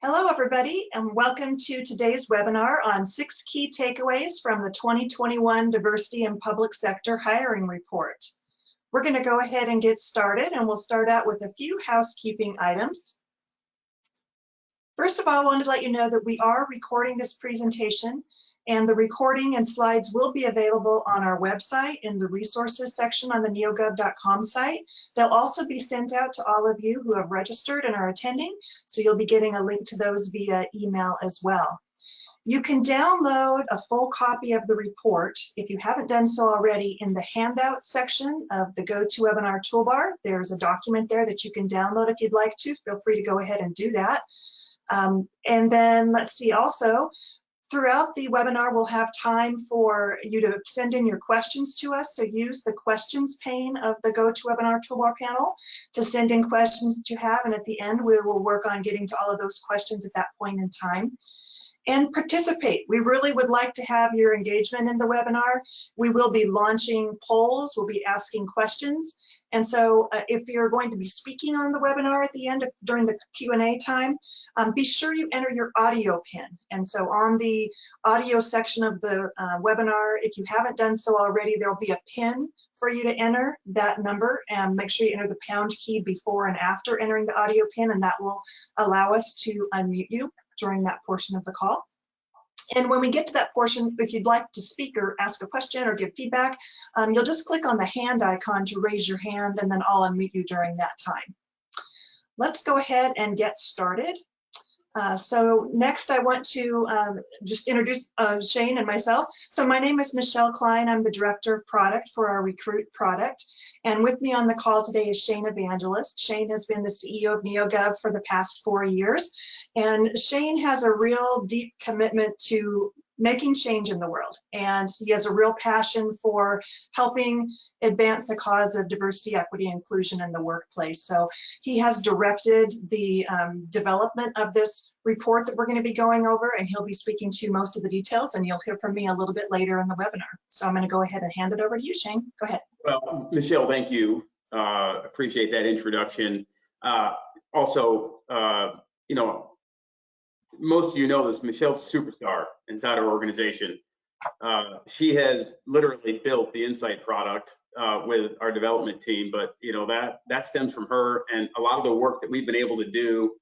Hello, everybody, and welcome to today's webinar on 6 key takeaways from the 2021 Diversity in Public Sector Hiring Report. We're going to go ahead and get started, and we'll start out with a few housekeeping items. First of all, I wanted to let you know that we are recording this presentation, and the recording and slides will be available on our website in the resources section on the neogov.com site. They'll also be sent out to all of you who have registered and are attending, so you'll be getting a link to those via email as well. You can download a full copy of the report, if you haven't done so already, in the handout section of the GoToWebinar toolbar. There's a document there that you can download if you'd like to. Feel free to go ahead and do that. And then let's see, also throughout the webinar we'll have time for you to send in your questions to us, so use the questions pane of the GoToWebinar toolbar panel to send in questions that you have, and at the end we will work on getting to all of those questions at that point in time. And participate. We really would like to have your engagement in the webinar. We will be launching polls, we'll be asking questions, and so if you're going to be speaking on the webinar at the end during the Q&A time, be sure you enter your audio pin. And so on the audio section of the webinar, if you haven't done so already, there'll be a pin for you to enter that number, and make sure you enter the pound key before and after entering the audio pin, and that will allow us to unmute you during that portion of the call. And when we get to that portion, if you'd like to speak or ask a question or give feedback, you'll just click on the hand icon to raise your hand, and then I'll unmute you during that time. Let's go ahead and get started. So next I want to just introduce Shane and myself. So my name is Michelle Klein. I'm the Director of Product for our Recruit product. And with me on the call today is Shane Evangelist. Shane has been the CEO of NEOGOV for the past 4 years. And Shane has a real deep commitment to making change in the world, and he has a real passion for helping advance the cause of diversity, equity, and inclusion in the workplace. So he has directed the development of this report that we're going to be going over, and he'll be speaking to most of the details, and you'll hear from me a little bit later in the webinar. So I'm going to go ahead and hand it over to you, Shane. Go ahead. Well, Michelle, thank you. Appreciate that introduction. Also, you know, most of you know this, Michelle's a superstar inside our organization. She has literally built the Insight product with our development team, but you know that stems from her, and a lot of the work that we've been able to do,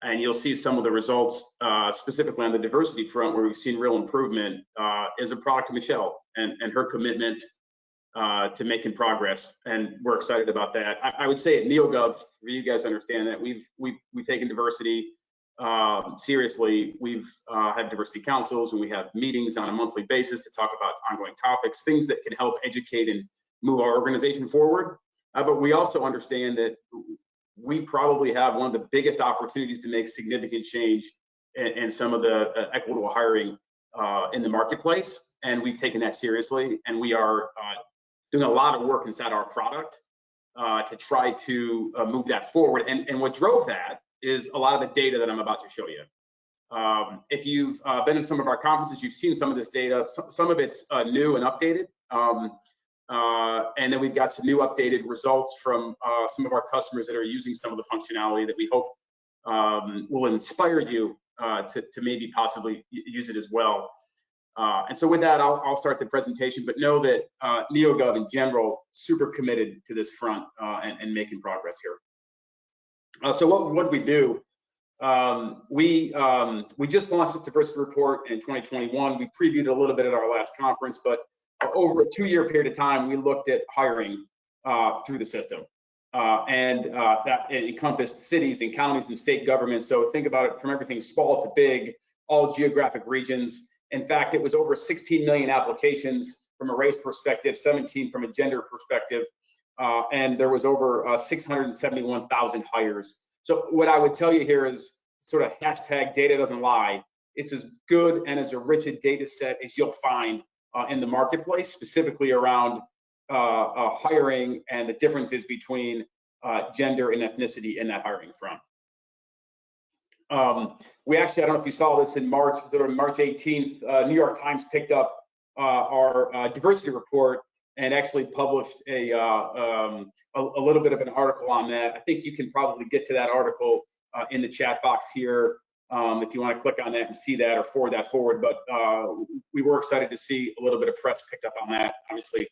and you'll see some of the results specifically on the diversity front where we've seen real improvement, is a product of Michelle and her commitment to making progress, and we're excited about that. I would say at NEOGOV, for you guys to understand that we've taken diversity seriously. We've had diversity councils, and we have meetings on a monthly basis to talk about ongoing topics, things that can help educate and move our organization forward. But we also understand that we probably have one of the biggest opportunities to make significant change in some of the equitable hiring in the marketplace, and we've taken that seriously, and we are doing a lot of work inside our product to try to move that forward. And what drove that is a lot of the data that I'm about to show you. If you've been in some of our conferences, you've seen some of this data. Some of it's new and updated. And then we've got some new updated results from some of our customers that are using some of the functionality that we hope will inspire you to maybe possibly use it as well. And so with that, I'll start the presentation, but know that NEOGOV in general, super committed to this front and making progress here. So what we do, we just launched this diversity report in 2021. We previewed a little bit at our last conference, but over a 2-year period of time, we looked at hiring through the system. And that encompassed cities and counties and state governments. So think about it from everything small to big, all geographic regions. In fact, it was over 16 million applications from a race perspective, 17 from a gender perspective. And there was over 671,000 hires. So what I would tell you here is sort of hashtag data doesn't lie. It's as good and as rich a data set as you'll find in the marketplace, specifically around hiring and the differences between gender and ethnicity in that hiring front. We actually, I don't know if you saw this in March, sort of March 18th, New York Times picked up our diversity report and actually published a little bit of an article on that. I think you can probably get to that article in the chat box here. if you want to click on that and see that or forward that forward. But we were excited to see a little bit of press picked up on that. Obviously,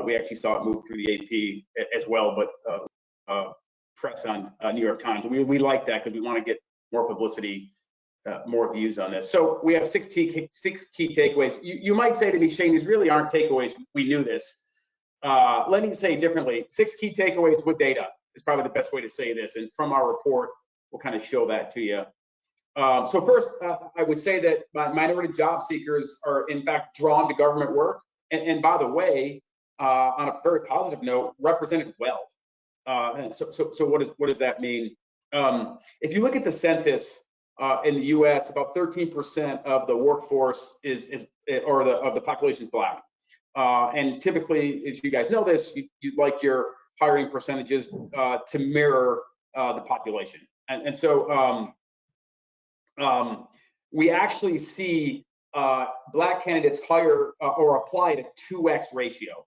we actually saw it move through the AP as well, but press on New York Times. We like that because we want to get more publicity, more views on this. So we have six key takeaways. You might say to me, Shane, these really aren't takeaways. We knew this. Let me say it differently. 6 key takeaways with data is probably the best way to say this. And from our report, we'll kind of show that to you. So first, I would say that minority job seekers are in fact drawn to government work. And by the way, on a very positive note, represented well. So what does that mean? If you look at the census in the U.S., about 13% of the workforce of the population is Black. And typically, as you guys know this, you'd like your hiring percentages to mirror the population. And so we actually see Black candidates hire or apply at a 2x ratio.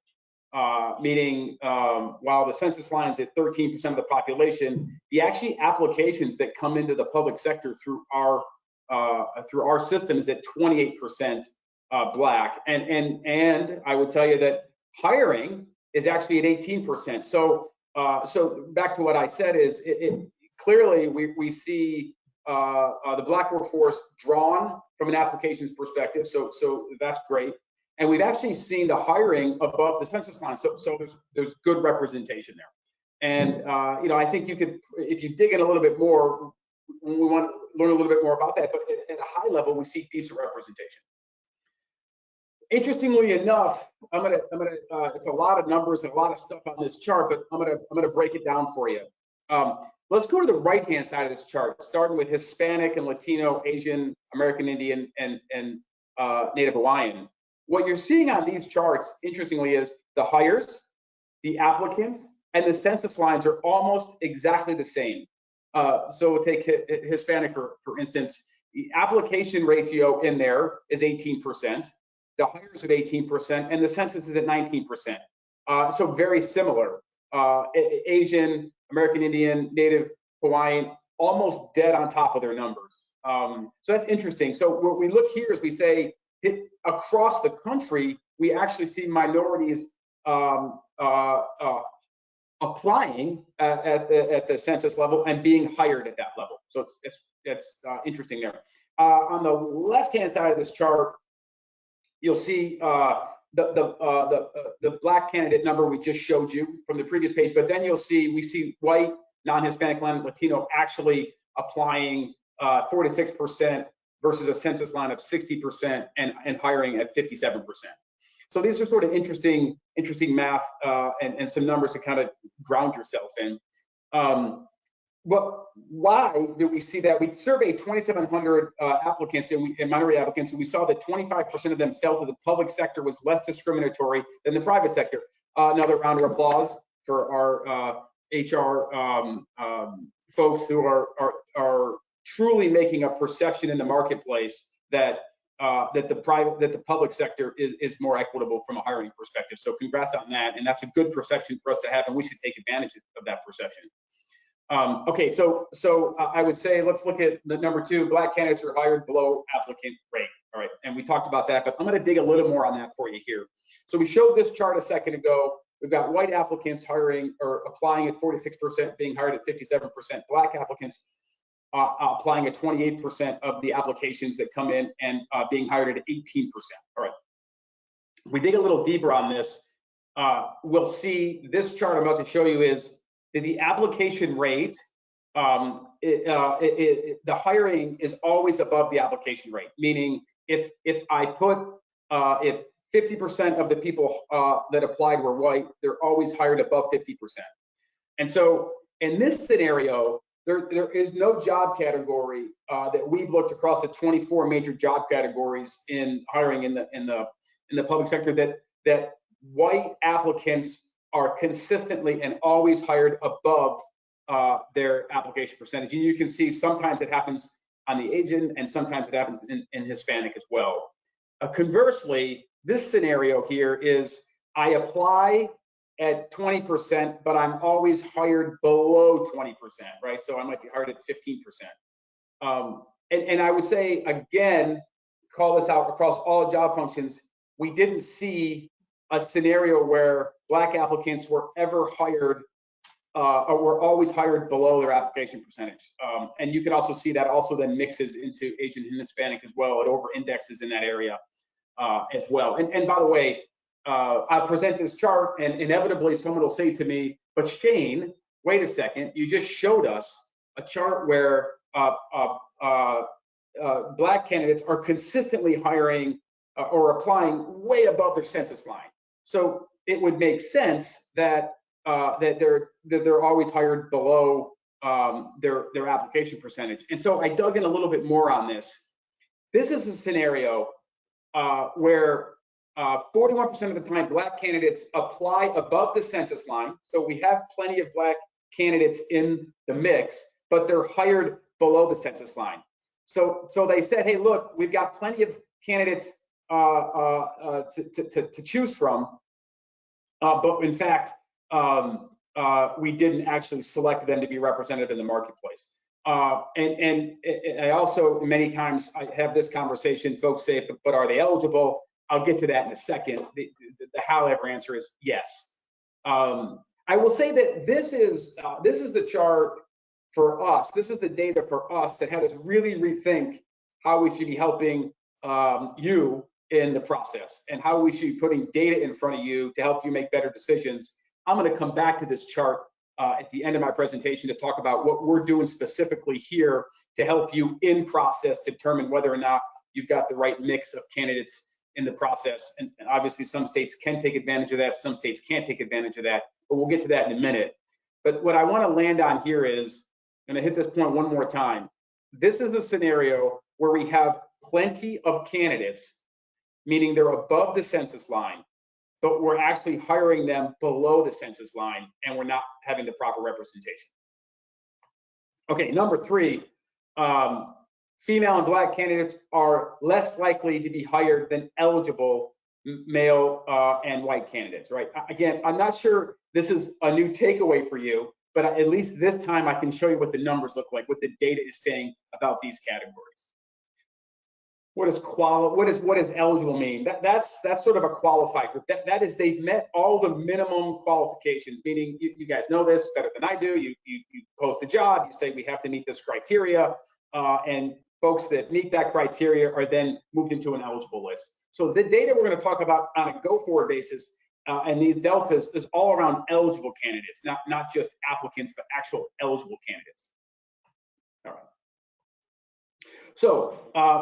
Meaning while the census line is at 13% of the population, the actually applications that come into the public sector through our system is at 28% Black, and I would tell you that hiring is actually at 18%. So back to what I said is clearly we see the Black workforce drawn from an applications perspective. So that's great. And we've actually seen the hiring above the census line, so there's good representation there. And I think you could, if you dig in a little bit more, we want to learn a little bit more about that. But at a high level, we see decent representation. Interestingly enough, it's a lot of numbers and a lot of stuff on this chart, but I'm gonna break it down for you. Let's go to the right-hand side of this chart, starting with Hispanic and Latino, Asian, American Indian, and Native Hawaiian. What you're seeing on these charts, interestingly, is the hires, the applicants, and the census lines are almost exactly the same. So we'll take Hispanic, for instance. The application ratio in there is 18%, the hires at 18%, and the census is at 19%. So very similar. Asian, American Indian, Native Hawaiian, almost dead on top of their numbers. So that's interesting. So what we look here is we say, across the country, we actually see minorities applying at the census level and being hired at that level. So it's interesting there. On the left-hand side of this chart, you'll see the Black candidate number we just showed you from the previous page, but then we see white, non-Hispanic, Latino actually applying 46%. Versus a census line of 60% and hiring at 57%. So these are sort of interesting math and some numbers to kind of ground yourself in. Why do we see that? We surveyed 2,700 applicants and minority applicants, and we saw that 25% of them felt that the public sector was less discriminatory than the private sector. Another round of applause for our HR folks who are truly making a perception in the marketplace that the public sector is more equitable from a hiring perspective. So congrats on that, and that's a good perception for us to have, and we should take advantage of that perception. Okay, so I would say let's look at the number 2. Black candidates are hired below applicant rate. All right, and we talked about that, but I'm going to dig a little more on that for you here. So we showed this chart a second ago. We've got white applicants hiring or applying at 46%, being hired at 57%. Black applicants applying at 28% of the applications that come in and being hired at 18%. All right. If we dig a little deeper on this, we'll see this chart I'm about to show you is that the application rate, the hiring is always above the application rate. Meaning, if I put if 50% of the people that applied were white, they're always hired above 50%. And so in this scenario, there is no job category that we've looked across the 24 major job categories in hiring in the public sector that white applicants are consistently and always hired above their application percentage. And you can see sometimes it happens on the Asian and sometimes it happens in Hispanic as well. Conversely, this scenario here is I apply at 20%, but I'm always hired below 20%, right? So I might be hired at 15%. and I would say, again, call this out across all job functions, we didn't see a scenario where Black applicants were ever hired or were always hired below their application percentage. And you can also see that also then mixes into Asian and Hispanic as well. It over indexes in that area as well. And by the way, I'll present this chart and inevitably someone will say to me, but Shane, wait a second, you just showed us a chart where Black candidates are consistently hiring or applying way above their census line. So it would make sense that that they're always hired below their application percentage. And so I dug in a little bit more on this. This is a scenario where 41% of the time Black candidates apply above the census line. So we have plenty of Black candidates in the mix, but they're hired below the census line. So they said, hey, look, we've got plenty of candidates to choose from, but in fact, we didn't actually select them to be representative in the marketplace. And I also, many times I have this conversation, folks say, but are they eligible? I'll get to that in a second. The however answer is yes. I will say that this is the chart for us. This is the data for us that had us really rethink how we should be helping you in the process and how we should be putting data in front of you to help you make better decisions. I'm going to come back to this chart at the end of my presentation to talk about what we're doing specifically here to help you in process determine whether or not you've got the right mix of candidates in the process. And obviously some states can take advantage of that, some states can't take advantage of that, but we'll get to that in a minute. But what I want to land on here is, and I hit this point one more time, this is the scenario where we have plenty of candidates, meaning they're above the census line, but we're actually hiring them below the census line and we're not having the proper representation. Okay, number three, female and Black candidates are less likely to be hired than eligible male and white candidates, right? Again, I'm not sure this is a new takeaway for you, but at least this time I can show you what the numbers look like, what the data is saying about these categories. What does eligible mean? That's sort of a qualified group. That is, they've met all the minimum qualifications, meaning you guys know this better than I do. You post a job, you say we have to meet this criteria, and folks that meet that criteria are then moved into an eligible list. So the data we're going to talk about on a go-forward basis and these deltas is all around eligible candidates, not just applicants, but actual eligible candidates. All right. So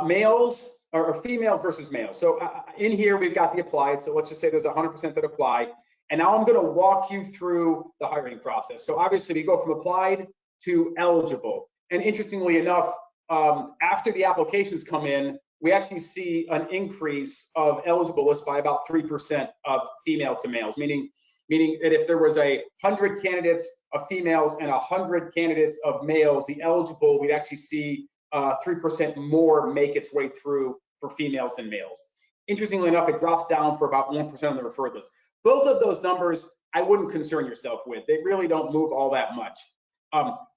males or females versus males. So in here we've got the applied. So let's just say there's 100% that apply. And now I'm going to walk you through the hiring process. So obviously we go from applied to eligible. And interestingly enough, after the applications come in, we actually see an increase of eligible lists by about 3% of female to males, meaning that if there was 100 candidates of females and 100 candidates of males, the eligible, we'd actually see 3% more make its way through for females than males. Interestingly enough, it drops down for about 1% on the referred list. Both of those numbers, I wouldn't concern yourself with. They really don't move all that much.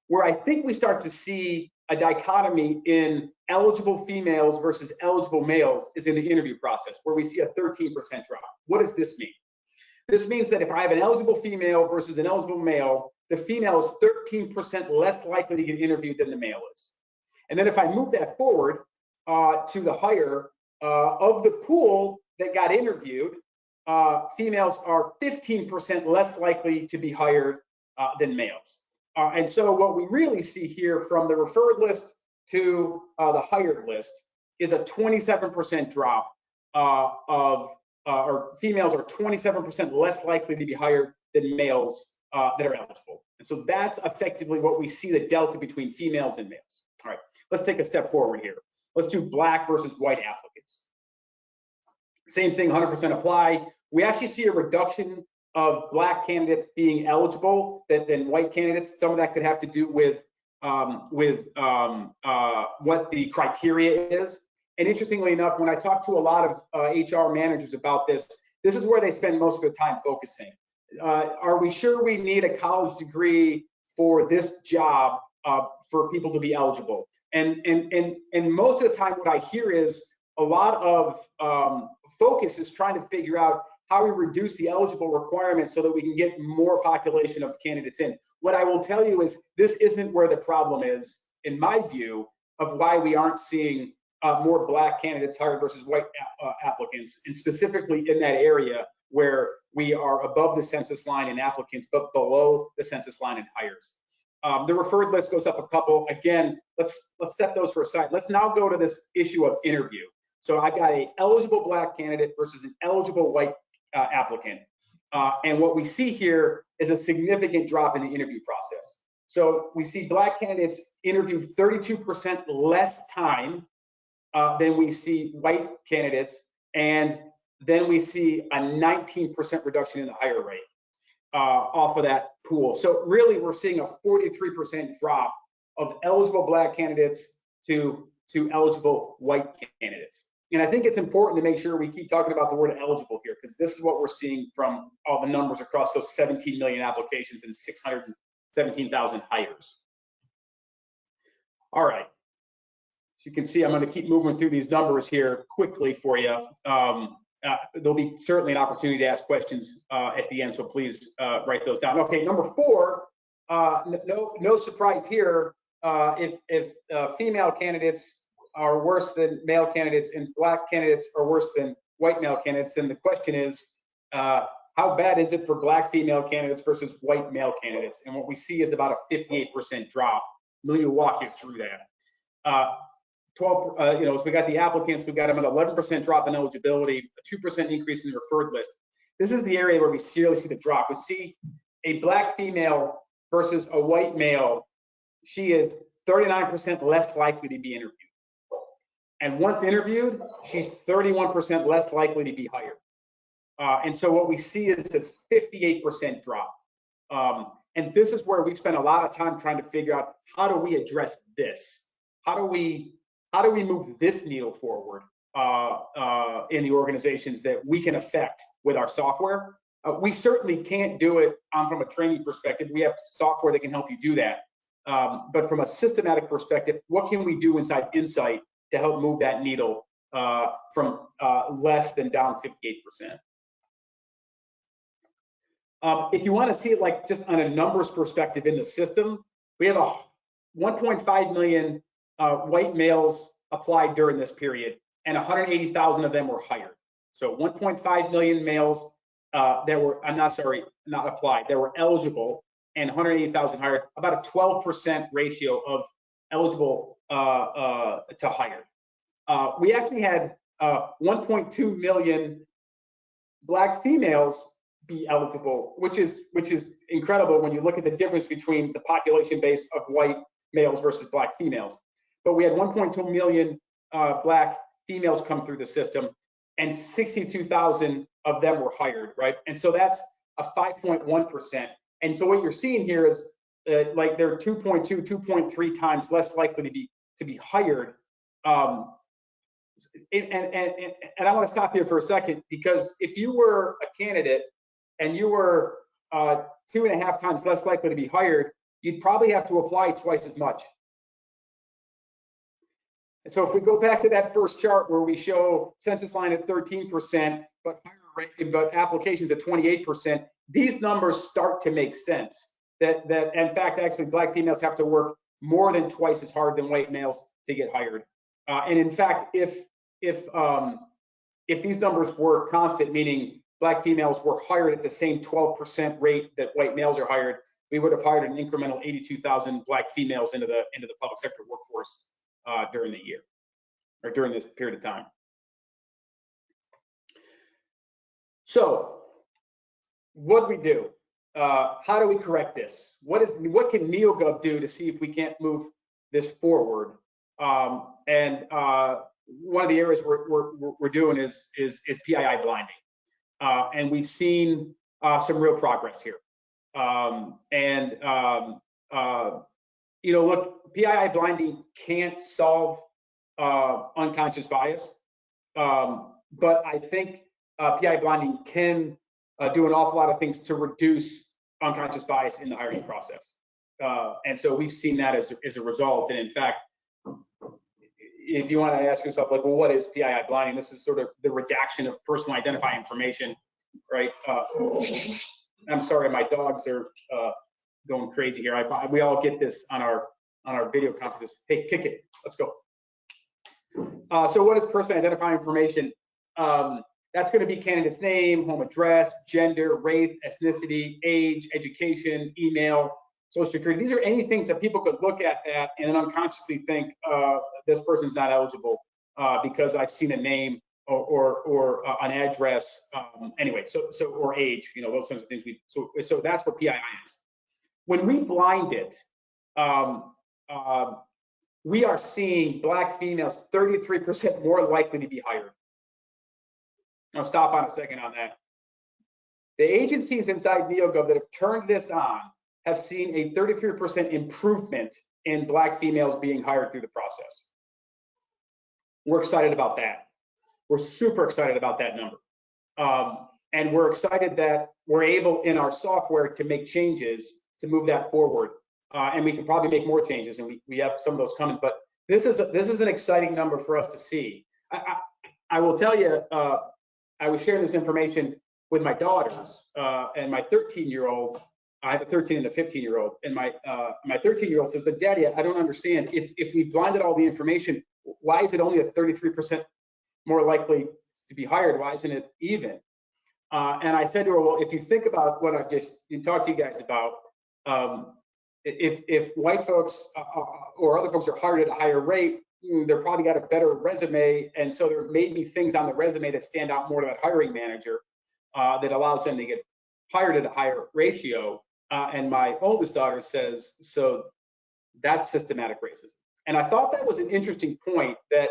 Where I think we start to see a dichotomy in eligible females versus eligible males is in the interview process, where we see a 13% drop. What does this mean? This means that if I have an eligible female versus an eligible male, the female is 13% less likely to get interviewed than the male is. And then if I move that forward to the hire of the pool that got interviewed, females are 15% less likely to be hired than males. And so what we really see here from the referred list to the hired list is a 27% drop or females are 27% less likely to be hired than males that are eligible. And so that's effectively what we see the delta between females and males. All right, let's take a step forward here. Let's do Black versus white applicants. Same thing, 100% apply. We actually see a reduction of Black candidates being eligible than white candidates. Some of that could have to do with what the criteria is. And interestingly enough, when I talk to a lot of HR managers about this, this is where they spend most of their time focusing. Are we sure we need a college degree for this job for people to be eligible? And most of the time what I hear is a lot of focus is trying to figure out how we reduce the eligible requirements so that we can get more population of candidates in. What I will tell you is this isn't where the problem is, in my view, of why we aren't seeing more Black candidates hired versus white applicants, and specifically in that area where we are above the census line in applicants, but below the census line in hires. The referred list goes up a couple. Again, let's step those for a side. Let's now go to this issue of interview. So I got an eligible Black candidate versus an eligible white applicant. And what we see here is a significant drop in the interview process. So we see Black candidates interviewed 32% less time than we see white candidates, and then we see a 19% reduction in the hire rate off of that pool. So really, we're seeing a 43% drop of eligible Black candidates to eligible white candidates. And I think it's important to make sure we keep talking about the word eligible here, because this is what we're seeing from all the numbers across those 17 million applications and 617,000 hires. All right. As you can see, I'm going to keep moving through these numbers here quickly for you. There'll be certainly an opportunity to ask questions at the end, so please write those down. Okay, number 4, no surprise here. If female candidates are worse than male candidates and Black candidates are worse than white male candidates, then the question is, how bad is it for Black female candidates versus white male candidates? And what we see is about a 58% drop. Let me walk you through that. 12, so we got the applicants, we've got them at 11% drop in eligibility, a 2% increase in the referred list. This is the area where we really see the drop. We see a Black female versus a white male. She is 39% less likely to be interviewed. And once interviewed, she's 31% less likely to be hired. And so what we see is this 58% drop. And this is where we've spent a lot of time trying to figure out, how do we address this? How do we move this needle forward in the organizations that we can affect with our software? We certainly can't do it from a training perspective. We have software that can help you do that. But from a systematic perspective, what can we do inside Insight to help move that needle from less than down 58%? If you want to see it like just on a numbers perspective in the system, we have a 1.5 million white males applied during this period, and 180,000 of them were hired. So 1.5 million males that were, not applied, that were eligible, and 180,000 hired, about a 12% ratio of eligible to hired. We actually had 1.2 million Black females be eligible, which is incredible when you look at the difference between the population base of white males versus Black females. But we had 1.2 million Black females come through the system, and 62,000 of them were hired, right? And so that's a 5.1%. And so what you're seeing here is like they're 2.2, 2.3 times less likely to be hired. And I want to stop here for a second, because if you were a candidate and you were 2.5 times less likely to be hired, you'd probably have to apply twice as much. And so if we go back to that first chart where we show census line at 13%, but higher rate, but applications at 28%, these numbers start to make sense. That in fact, actually, Black females have to work more than twice as hard than white males to get hired. And in fact, if these numbers were constant, meaning Black females were hired at the same 12% rate that white males are hired, we would have hired an incremental 82,000 Black females into the public sector workforce during the year, or during this period of time. So what do we do? How do we correct this? What can NEOGOV do to see if we can't move this forward? And one of the areas we're doing is PII blinding, and we've seen some real progress here. Look, PII blinding can't solve unconscious bias, but I think PII blinding can do an awful lot of things to reduce unconscious bias in the hiring process. And so we've seen that as a result. And in fact, if you want to ask yourself, like, well, what is PII blinding? This is sort of the redaction of personal identifying information, right? I'm sorry, my dogs are going crazy here. We all get this on our video conferences. Hey, kick it. Let's go. So what is personally identifying information? That's going to be candidate's name, home address, gender, race, ethnicity, age, education, email, social security. These are any things that people could look at that and then unconsciously think this person's not eligible because I've seen a name or an address. Anyway, so or age, you know, those kinds of things. So that's what PII is. When we blind it, we are seeing Black females 33% more likely to be hired. I'll stop on a second on that. The agencies inside NEOGOV that have turned this on have seen a 33% improvement in Black females being hired through the process. We're excited about that. We're super excited about that number. And we're excited that we're able in our software to make changes to move that forward. And we can probably make more changes, and we have some of those coming. But this is an exciting number for us to see. I will tell you, I was sharing this information with my daughters and my 13-year-old. I have a 13 and a 15-year-old, and my 13-year-old says, "But Daddy, I don't understand. If we blinded all the information, why is it only a 33% more likely to be hired? Why isn't it even?" And I said to her, "Well, if you think about what I've just talked to you guys about, if white folks or other folks are hired at a higher rate, they're probably got a better resume, and so there may be things on the resume that stand out more to that hiring manager that allows them to get hired at a higher ratio." And my oldest daughter says, "So that's systematic racism." And I thought that was an interesting point, that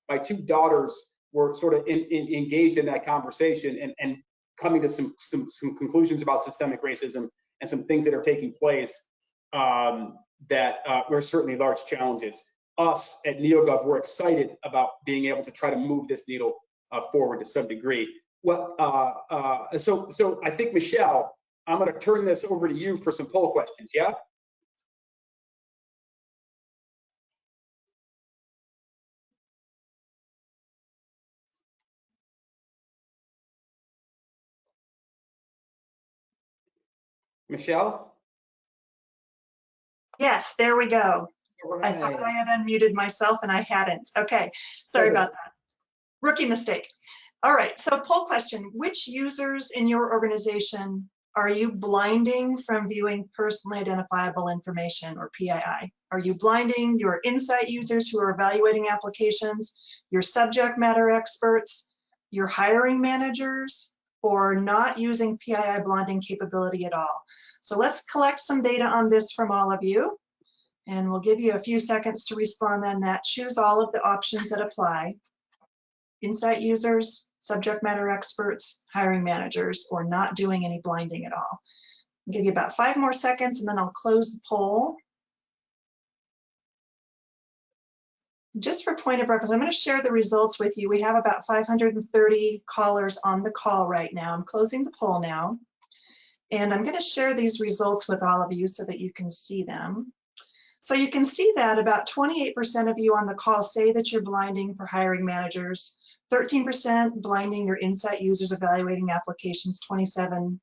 my two daughters were sort of engaged in that conversation and coming to some conclusions about systemic racism and some things that are taking place that were certainly large challenges. Us at NEOGOV, we're excited about being able to try to move this needle forward to some degree. Well, so I think, Michelle, I'm going to turn this over to you for some poll questions, yeah? Michelle? Yes, there we go. Right. I thought I had unmuted myself and I hadn't. Okay, sorry about that. Rookie mistake. All right, so poll question. Which users in your organization are you blinding from viewing personally identifiable information, or PII? Are you blinding your insight users who are evaluating applications, your subject matter experts, your hiring managers, or not using PII blinding capability at all? So let's collect some data on this from all of you, and we'll give you a few seconds to respond on that. Choose all of the options that apply. Insight users, subject matter experts, hiring managers, or not doing any blinding at all. I'll give you about 5 more seconds and then I'll close the poll. Just for point of reference, I'm going to share the results with you. We have about 530 callers on the call right now. I'm closing the poll now. And I'm going to share these results with all of you so that you can see them. So you can see that about 28% of you on the call say that you're blinding for hiring managers, 13% blinding your insight users evaluating applications, 27%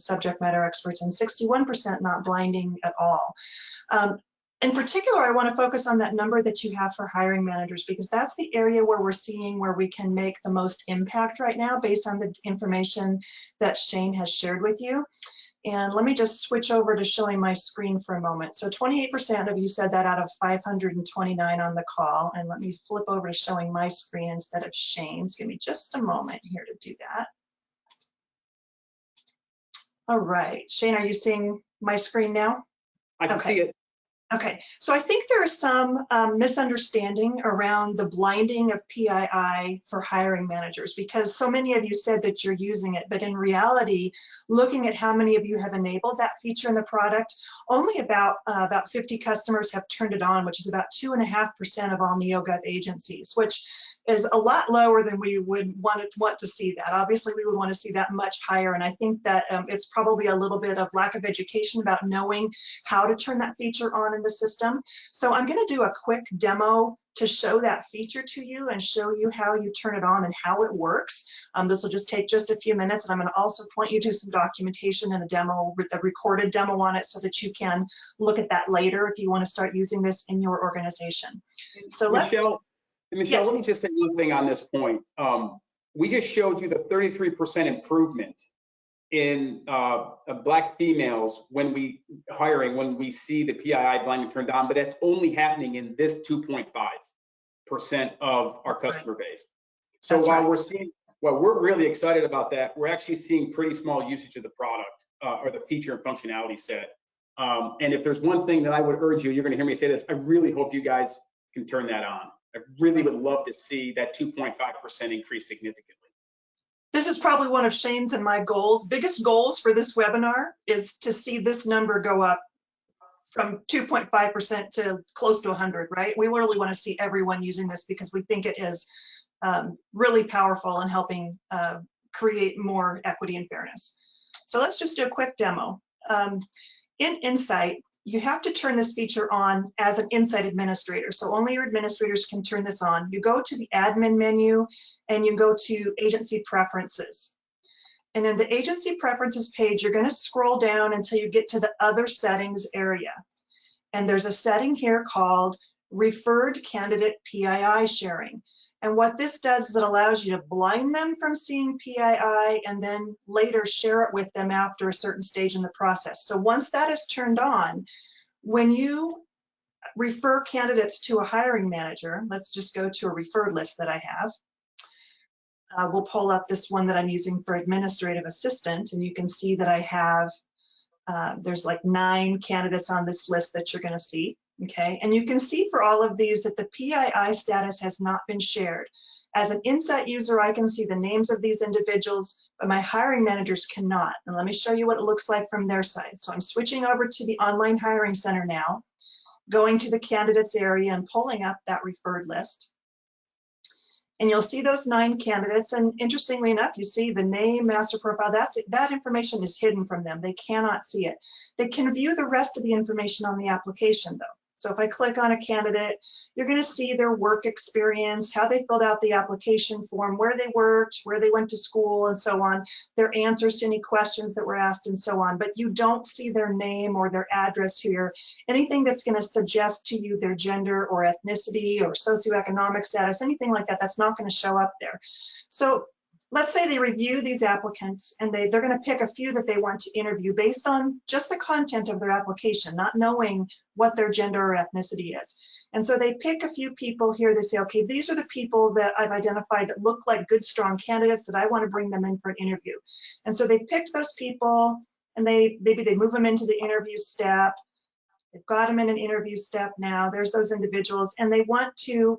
subject matter experts, and 61% not blinding at all. In particular, I want to focus on that number that you have for hiring managers, because that's the area where we're seeing where we can make the most impact right now based on the information that Shane has shared with you. And let me just switch over to showing my screen for a moment. So 28% of you said that out of 529 on the call. And let me flip over to showing my screen instead of Shane's. Give me just a moment here to do that. All right, Shane, are you seeing my screen now? I can see it. Okay, so I think there is some misunderstanding around the blinding of PII for hiring managers, because so many of you said that you're using it, but in reality, looking at how many of you have enabled that feature in the product, only about 50 customers have turned it on, which is about 2.5% of all NEOGOV agencies, which is a lot lower than we would want to see that. Obviously, we would want to see that much higher, and I think that it's probably a little bit of lack of education about knowing how to turn that feature on in in the system. So I'm going to do a quick demo to show that feature to you and show you how you turn it on and how it works. This will just take just a few minutes, and I'm going to also point you to some documentation and a demo with a recorded demo on it so that you can look at that later if you want to start using this in your organization. So Michelle, yes. Let me just say one thing on this point. We just showed you the 33% improvement in Black females when we see the PII blinding turned on, but that's only happening in this 2.5% of our customer base. So while we're really excited about that, we're actually seeing pretty small usage of the product or the feature and functionality set. And if there's one thing that I would urge you, you're going to hear me say this, I really hope you guys can turn that on. I really would love to see that 2.5% increase significantly. This is probably one of Shane's and my biggest goals for this webinar is to see this number go up from 2.5% to close to 100, right? We really want to see everyone using this because we think it is really powerful in helping create more equity and fairness. So let's just do a quick demo. In Insight, you have to turn this feature on as an Insight administrator. So only your administrators can turn this on. You go to the admin menu and you go to agency preferences. And in the agency preferences page, you're going to scroll down until you get to the other settings area. And there's a setting here called referred candidate PII sharing. And what this does is it allows you to blind them from seeing PII and then later share it with them after a certain stage in the process. So once that is turned on, when you refer candidates to a hiring manager, let's just go to a referred list that I have. We'll pull up this one that I'm using for administrative assistant, and you can see that I have, there's like 9 candidates on this list that you're going to see. Okay, and you can see for all of these that the PII status has not been shared. As an Insight user, I can see the names of these individuals, but my hiring managers cannot. And let me show you what it looks like from their side. So I'm switching over to the online hiring center now, going to the candidates area and pulling up that referred list. And you'll see those 9 candidates, and interestingly enough, you see the name, master profile, that information is hidden from them. They cannot see it. They can view the rest of the information on the application though. So if I click on a candidate, you're going to see their work experience, how they filled out the application form, where they worked, where they went to school, and so on, their answers to any questions that were asked, and so on. But you don't see their name or their address here. Anything that's going to suggest to you their gender or ethnicity or socioeconomic status, anything like that, that's not going to show up there. So let's say they review these applicants and they're going to pick a few that they want to interview based on just the content of their application, not knowing what their gender or ethnicity is. And so they pick a few people here. They say, okay, these are the people that I've identified that look like good, strong candidates that I want to bring them in for an interview. And so they picked those people and maybe they move them into the interview step. They've got them in an interview step now. There's those individuals and they want to,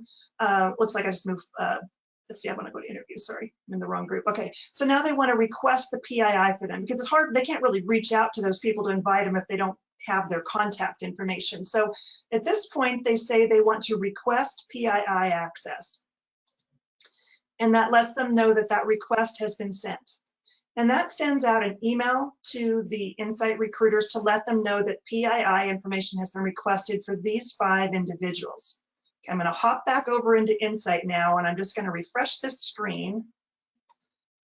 looks like I just moved, let's see, I want to go to interview, sorry, I'm in the wrong group. Okay, so now they want to request the PII for them because it's hard, they can't really reach out to those people to invite them if they don't have their contact information. So at this point, they say they want to request PII access. And that lets them know that that request has been sent. And that sends out an email to the Insight recruiters to let them know that PII information has been requested for these 5 individuals. I'm going to hop back over into Insight now, and I'm just going to refresh this screen.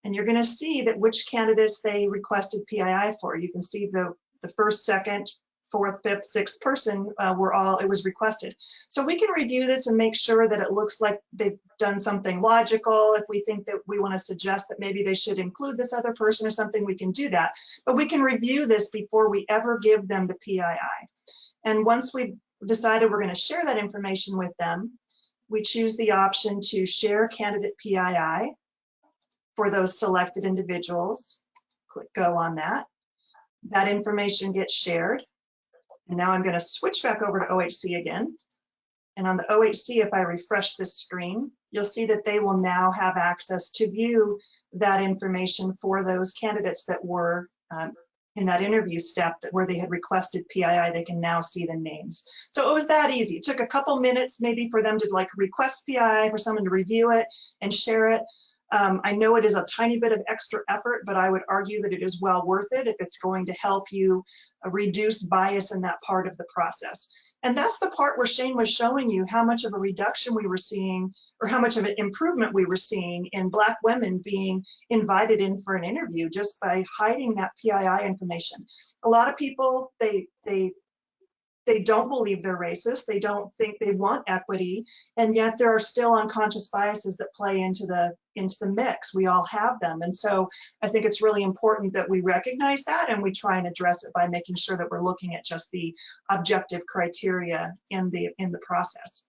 And you're going to see that which candidates they requested PII for. You can see the first, second, fourth, fifth, sixth person it was requested. So we can review this and make sure that it looks like they've done something logical. If we think that we want to suggest that maybe they should include this other person or something, we can do that. But we can review this before we ever give them the PII. And once we've decided we're going to share that information with them, we choose the option to share candidate PII for those selected individuals. Click go on that. That information gets shared. And now I'm going to switch back over to OHC again. And on the OHC, if I refresh this screen, you'll see that they will now have access to view that information for those candidates that were in that interview step where they had requested PII. They can now see the names. So it was that easy. It took a couple minutes maybe for them to like request PII, for someone to review it and share it. I know it is a tiny bit of extra effort, but I would argue that it is well worth it if it's going to help you reduce bias in that part of the process. And that's the part where Shane was showing you how much of a reduction we were seeing, or how much of an improvement we were seeing in Black women being invited in for an interview just by hiding that PII information. A lot of people, they don't believe they're racist. They don't think they want equity, and yet there are still unconscious biases that play into the mix. We all have them, and so I think it's really important that we recognize that and we try and address it by making sure that we're looking at just the objective criteria in the process.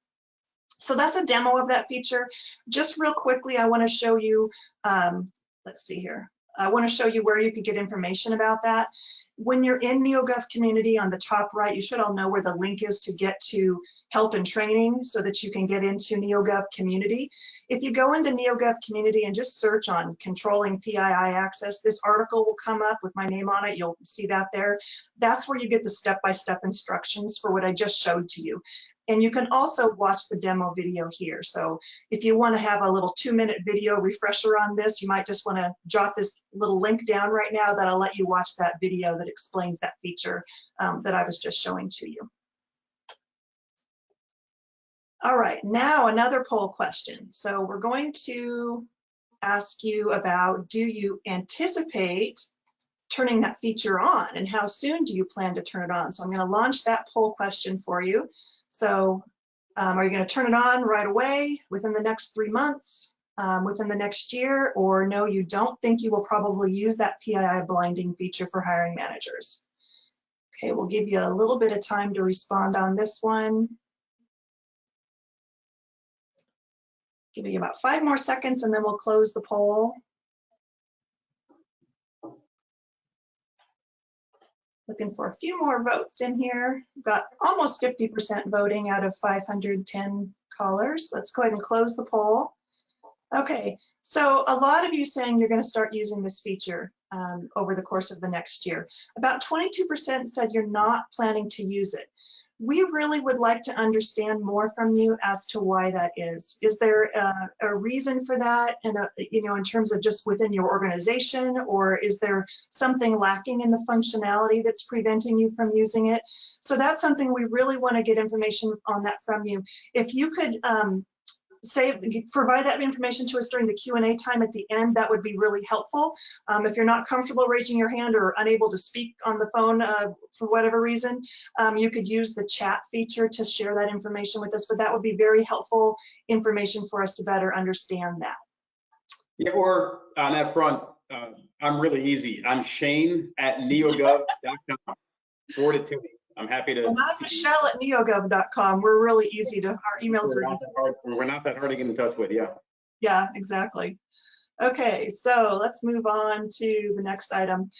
So that's a demo of that feature. Just real quickly, I want to show you. Let's see here. I want to show you where you could get information about that. When you're in NEOGOV community, on the top right, you should all know where the link is to get to help and training so that you can get into NEOGOV community. If you go into NEOGOV community and just search on controlling PII access, this article will come up with my name on it. You'll see that there. That's where you get the step-by-step instructions for what I just showed to you. And you can also watch the demo video here. So if you want to have a little 2-minute video refresher on this, you might just want to jot this little link down right now that'll let you watch that video that explains that feature that I was just showing to you. All right, now another poll question. So we're going to ask you about, do you anticipate turning that feature on, and how soon do you plan to turn it on? So I'm going to launch that poll question for you. So are you going to turn it on right away, within the next 3 months, within the next year, or no, you don't think you will probably use that PII blinding feature for hiring managers? Okay, we'll give you a little bit of time to respond on this one. Give you about 5 more seconds and then we'll close the poll. Looking for a few more votes in here. We've got almost 50% voting out of 510 callers. Let's go ahead and close the poll. Okay, so a lot of you saying you're going to start using this feature over the course of the next year. About 22% said you're not planning to use it. We really would like to understand more from you as to why that is. Is there a reason for that, and you know, in terms of just within your organization, or is there something lacking in the functionality that's preventing you from using it? So that's something we really want to get information on that from you. If you could provide that information to us during the Q&A time at the end, that would be really helpful. If you're not comfortable raising your hand or unable to speak on the phone for whatever reason, you could use the chat feature to share that information with us, but that would be very helpful information for us to better understand that. Yeah, or on that front, I'm really easy. I'm Shane at neogov.com. Forward it to me. I'm happy to. And I'm Michelle at neogov.com. We're really easy to, our emails are easy. We're not that hard to get in touch with, yeah. Yeah, exactly. Okay, so let's move on to the next item.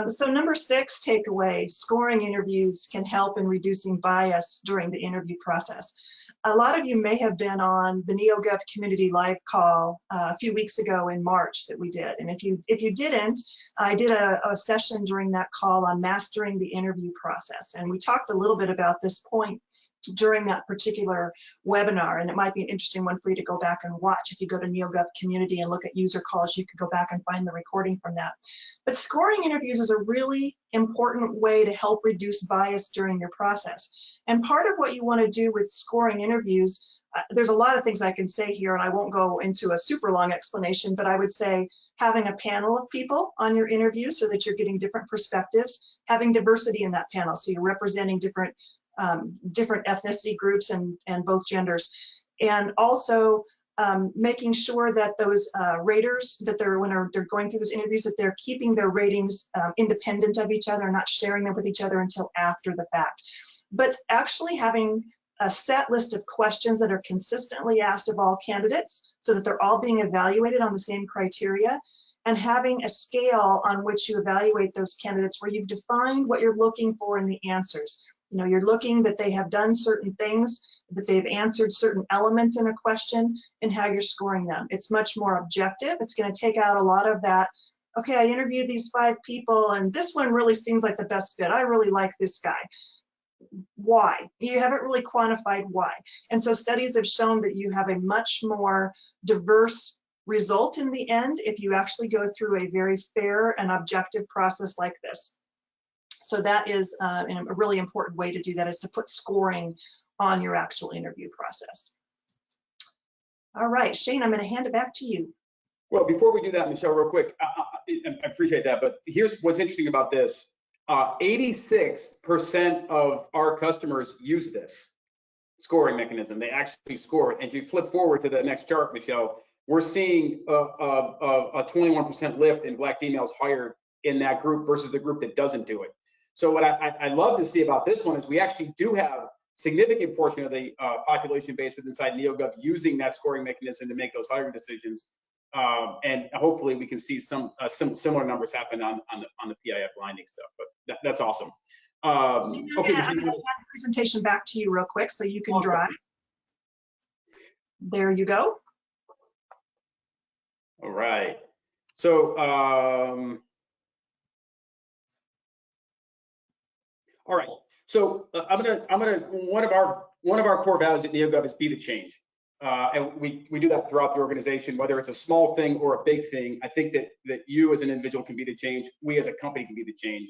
So number 6 takeaway, scoring interviews can help in reducing bias during the interview process. A lot of you may have been on the NEOGOV community live call a few weeks ago in March that we did. And if you didn't, I did a session during that call on mastering the interview process. And we talked a little bit about this point during that particular webinar, and it might be an interesting one for you to go back and watch. If you go to NEOGOV community and look at user calls, you could go back and find the recording from that. But scoring interviews is a really important way to help reduce bias during your process. And part of what you want to do with scoring interviews, there's a lot of things I can say here, and I won't go into a super long explanation, but I would say having a panel of people on your interview so that you're getting different perspectives, having diversity in that panel, so you're representing different ethnicity groups and both genders, and also making sure that those raters, that when they're going through those interviews, that they're keeping their ratings independent of each other, not sharing them with each other until after the fact. But actually having a set list of questions that are consistently asked of all candidates so that they're all being evaluated on the same criteria, and having a scale on which you evaluate those candidates where you've defined what you're looking for in the answers. You know, you're looking that they have done certain things, that they've answered certain elements in a question, and how you're scoring them. It's much more objective. It's going to take out a lot of that, okay, I interviewed these 5 people and this one really seems like the best fit. I really like this guy. Why? You haven't really quantified why. And so studies have shown that you have a much more diverse result in the end if you actually go through a very fair and objective process like this. So that is a really important way to do that, is to put scoring on your actual interview process. All right, Shane, I'm going to hand it back to you. Well, before we do that, Michelle, real quick, I appreciate that, but here's what's interesting about this. 86% of our customers use this scoring mechanism. They actually score it. And if you flip forward to the next chart, Michelle, we're seeing a 21% lift in Black females hired in that group versus the group that doesn't do it. So what I love to see about this one is we actually do have significant portion of the population base within inside NEOGOV using that scoring mechanism to make those hiring decisions. And hopefully we can see some similar numbers happen on the PIF blinding stuff, but that's awesome. Okay, I'm going to hand the presentation back to you real quick so you can drive. There you go. All right. So, all right. So I'm gonna one of our core values at NEOGOV is be the change. And we do that throughout the organization, whether it's a small thing or a big thing. I think that you as an individual can be the change. We as a company can be the change.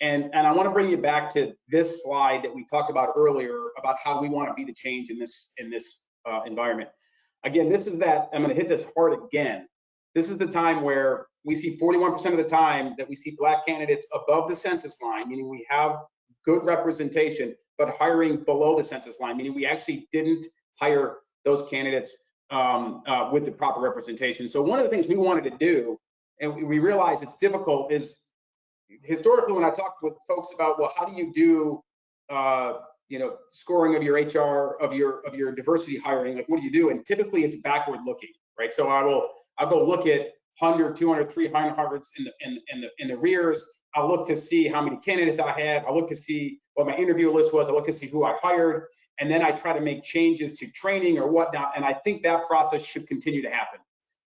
And I want to bring you back to this slide that we talked about earlier about how we want to be the change in this environment. Again, this is that, I'm going to hit this hard again. This is the time where we see 41% of the time that we see Black candidates above the census line, meaning we have good representation, but hiring below the census line, meaning we actually didn't hire those candidates with the proper representation. So one of the things we wanted to do, and we realize it's difficult, is historically when I talked with folks about, well, how do you do scoring of your HR, of your diversity hiring, like what do you do? And typically it's backward looking, right? So I'll go look at 100, 200, 300 in the rears. I'll look to see how many candidates I had. I'll look to see what my interview list was. I'll look to see who I hired. And then I try to make changes to training or whatnot. And I think that process should continue to happen,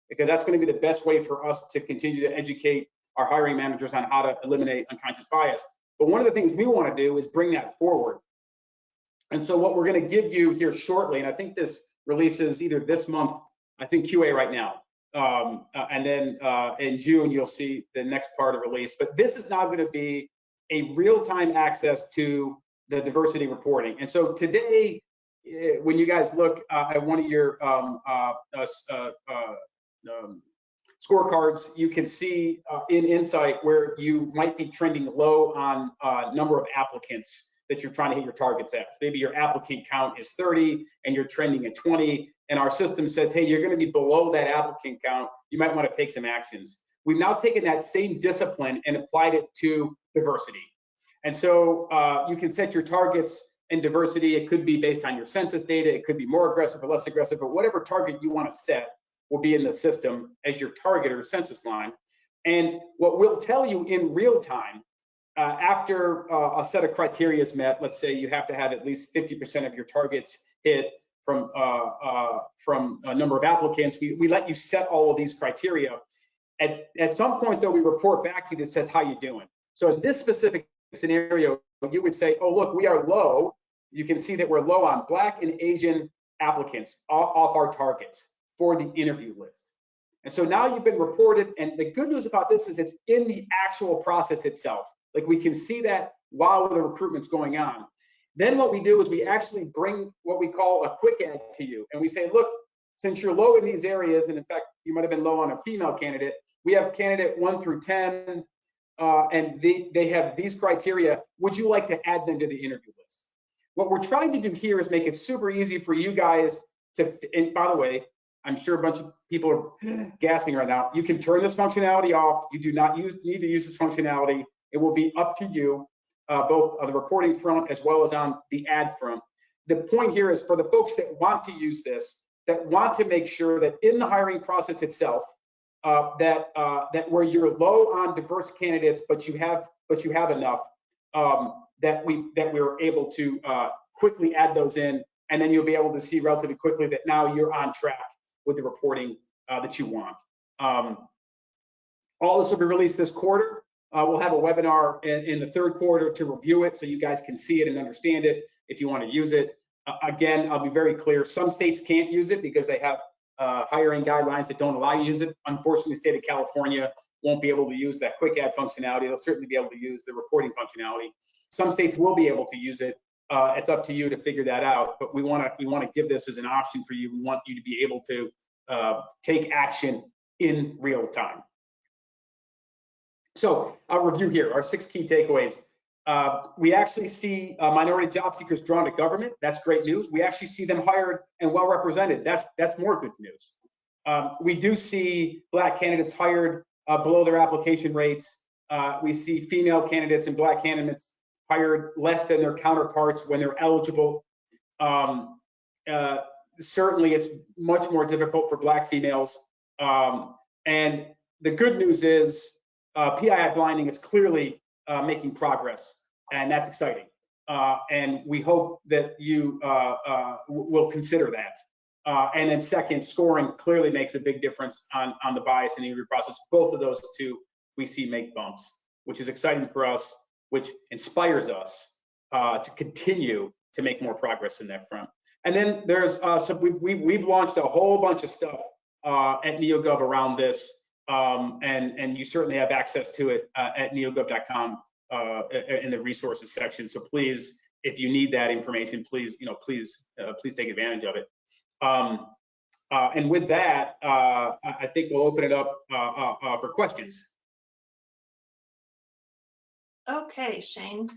because that's going to be the best way for us to continue to educate our hiring managers on how to eliminate unconscious bias. But one of the things we want to do is bring that forward. And so what we're going to give you here shortly, and I think this releases either this month, I think QA right now, and then in June, you'll see the next part of release. But this is now going to be a real-time access to the diversity reporting. And so today, when you guys look at one of your scorecards, you can see in Insight where you might be trending low on number of applicants that you're trying to hit your targets at. So maybe your applicant count is 30 and you're trending at 20, and our system says, hey, you're going to be below that applicant count. You might want to take some actions. We've now taken that same discipline and applied it to diversity. And so you can set your targets in diversity. It could be based on your census data. It could be more aggressive or less aggressive, but whatever target you want to set will be in the system as your target or census line. And what we'll tell you in real time, after a set of criteria is met, let's say you have to have at least 50% of your targets hit from a number of applicants, we let you set all of these criteria. At some point though, we report back to you that says how you're doing. So in this specific scenario, you would say, oh, look, we are low. You can see that we're low on Black and Asian applicants off our targets for the interview list. And so now you've been reported, and the good news about this is it's in the actual process itself. Like we can see that while the recruitment's going on. Then what we do is we actually bring what we call a quick add to you. And we say, look, since you're low in these areas, and in fact, you might have been low on a female candidate, we have candidate 1 through 10, and they have these criteria. Would you like to add them to the interview list? What we're trying to do here is make it super easy for you guys to, and by the way, I'm sure a bunch of people are gasping right now. You can turn this functionality off. You do not need to use this functionality. It will be up to you, both on the reporting front as well as on the ad front. The point here is for the folks that want to use this, that want to make sure that in the hiring process itself, that where you're low on diverse candidates, but you have enough, that we're able to quickly add those in, and then you'll be able to see relatively quickly that now you're on track with the reporting that you want. All this will be released this quarter. We'll have a webinar in the third quarter to review it so you guys can see it and understand it if you want to use it. Again, I'll be very clear. Some states can't use it because they have hiring guidelines that don't allow you to use it. Unfortunately, the state of California won't be able to use that quick add functionality. They'll certainly be able to use the reporting functionality. Some states will be able to use it. It's up to you to figure that out, but we want to give this as an option for you. We want you to be able to take action in real time. So I'll review here our 6 key takeaways. We actually see minority job seekers drawn to government. That's great news. We actually see them hired and well represented. That's more good news. We do see Black candidates hired below their application rates. We see female candidates and Black candidates hired less than their counterparts when they're eligible. Certainly, it's much more difficult for Black females. And the good news is PII blinding is clearly making progress, and that's exciting. And we hope that you will consider that. And then second, scoring clearly makes a big difference on the bias and interview process. Both of those two we see make bumps, which is exciting for us, which inspires us to continue to make more progress in that front. And then there's we've launched a whole bunch of stuff at NEOGOV around this, and you certainly have access to it at neogov.com in the resources section. So please, if you need that information, please take advantage of it. And with that, I think we'll open it up for questions. Okay, Shane.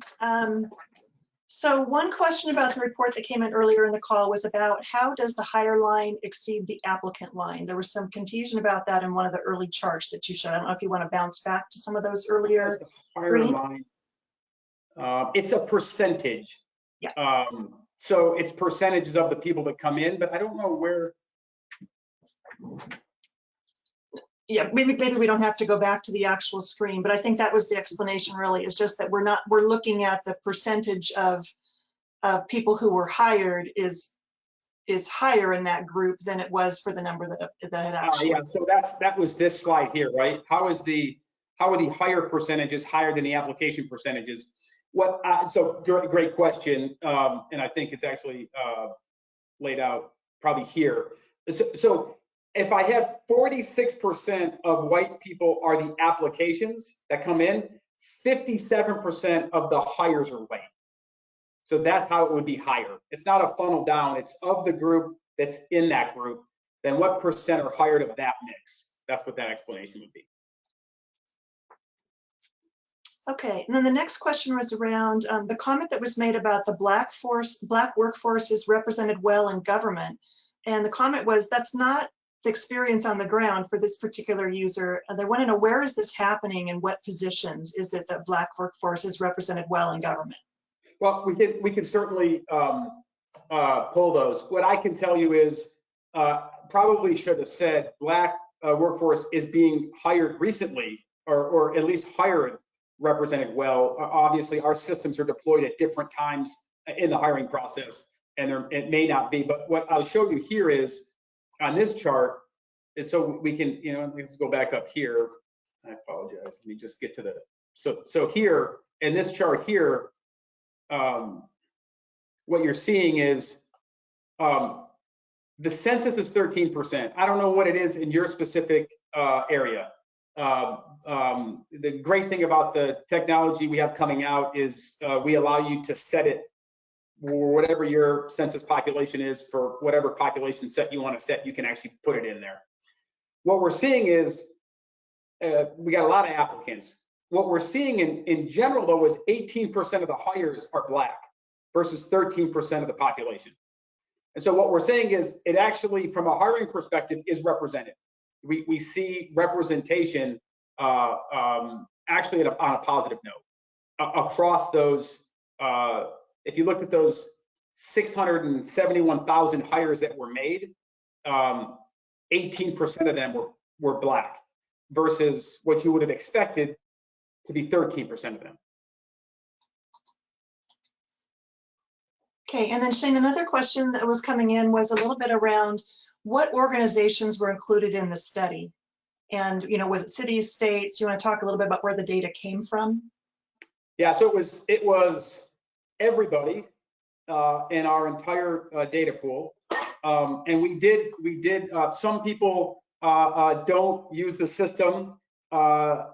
So one question about the report that came in earlier in the call was about how does the hire line exceed the applicant line? There was some confusion about that in one of the early charts that you showed. I don't know if you want to bounce back to some of those earlier. Hire line, it's a percentage. Yeah. So it's percentages of the people that come in, but I don't know where. Yeah, maybe we don't have to go back to the actual screen, but I think that was the explanation really, is just that we're looking at the percentage of people who were hired is higher in that group than it was for the number that had actually. Yeah, so that was this slide here, right? How are the hire percentages higher than the application percentages? So great question, and I think it's actually laid out probably here. So if I have 46% of white people are the applications that come in, 57% of the hires are white. So that's how it would be higher. It's not a funnel down, it's of the group that's in that group, then what percent are hired of that mix? That's what that explanation would be. Okay, and then the next question was around the comment that was made about the Black workforce is represented well in government. And the comment was, that's not the experience on the ground for this particular user. They want to know, where is this happening and what positions is it that Black workforce is represented well in government? Well, we can certainly pull those. What I can tell you is, probably should have said Black workforce is being hired recently, or at least hired represented well. Obviously, our systems are deployed at different times in the hiring process, and it may not be. But what I'll show you here is on this chart, and so we can, let's go back up here. I apologize. Let me just get to the. So here in this chart here, what you're seeing is the census is 13%. I don't know what it is in your specific area. The great thing about the technology we have coming out is we allow you to set it whatever your census population is, for whatever population set you want to set, you can actually put it in there. What we're seeing is we got a lot of applicants. What we're seeing in general, though, is 18% of the hires are Black versus 13% of the population. And so what we're saying is it actually, from a hiring perspective, is represented. We see representation actually on a positive note across those. If you looked at those 671,000 hires that were made, 18% of them were Black versus what you would have expected to be 13% of them. Okay, and then Shane, another question that was coming in was a little bit around what organizations were included in the study. And, was it cities, states? You want to talk a little bit about where the data came from? Yeah, so it was everybody in our entire data pool. And we did some people don't use the system to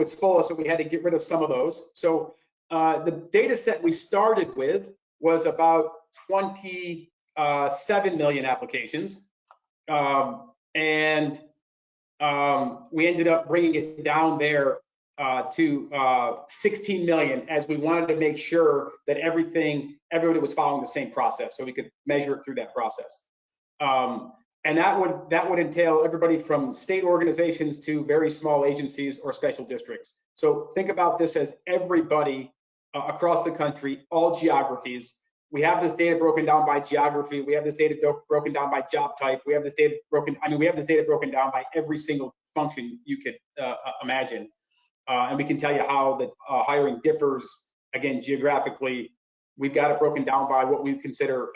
its fullest, so we had to get rid of some of those. So the data set we started with was about 27 million applications. And we ended up bringing it down there to 16 million, as we wanted to make sure that everybody was following the same process, so we could measure it through that process. And that would entail everybody from state organizations to very small agencies or special districts. So think about this as everybody across the country, all geographies. We have this data broken down by geography. We have this data broken down by job type. We have this data broken down by every single function you could imagine. And we can tell you how the hiring differs, again, geographically. We've got it broken down by what we consider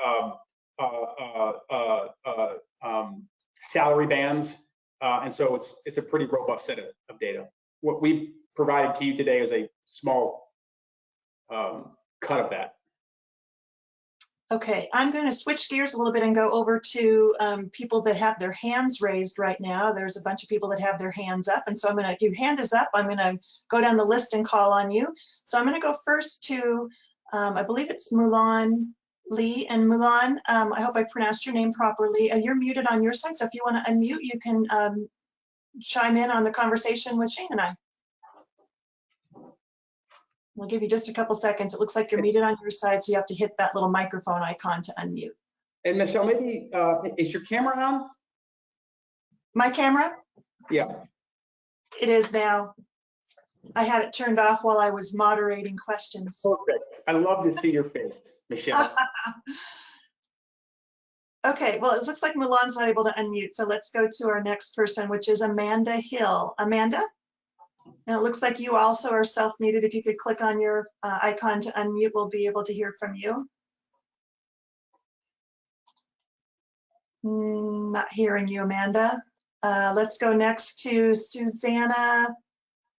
salary bands. And so it's a pretty robust set of data. What we provided to you today is a small cut of that. Okay, I'm going to switch gears a little bit and go over to people that have their hands raised right now. There's a bunch of people that have their hands up, and so if your hand is up, I'm going to go down the list and call on you. So I'm going to go first to, I believe it's Mulan Lee. And Mulan, I hope I pronounced your name properly. You're muted on your side, so if you want to unmute, you can chime in on the conversation with Shane and I. We'll give you just a couple seconds. It looks like you're muted on your side, so you have to hit that little microphone icon to unmute. And Michelle, maybe, is your camera on? My camera? Yeah. It is now. I had it turned off while I was moderating questions. Perfect. I love to see your face, Michelle. Okay, well, it looks like Mulan's not able to unmute, so let's go to our next person, which is Amanda Hill. Amanda? And it looks like you also are self-muted. If you could click on your icon to unmute, we'll be able to hear from you. Not hearing you, Amanda. Let's go next to Susanna.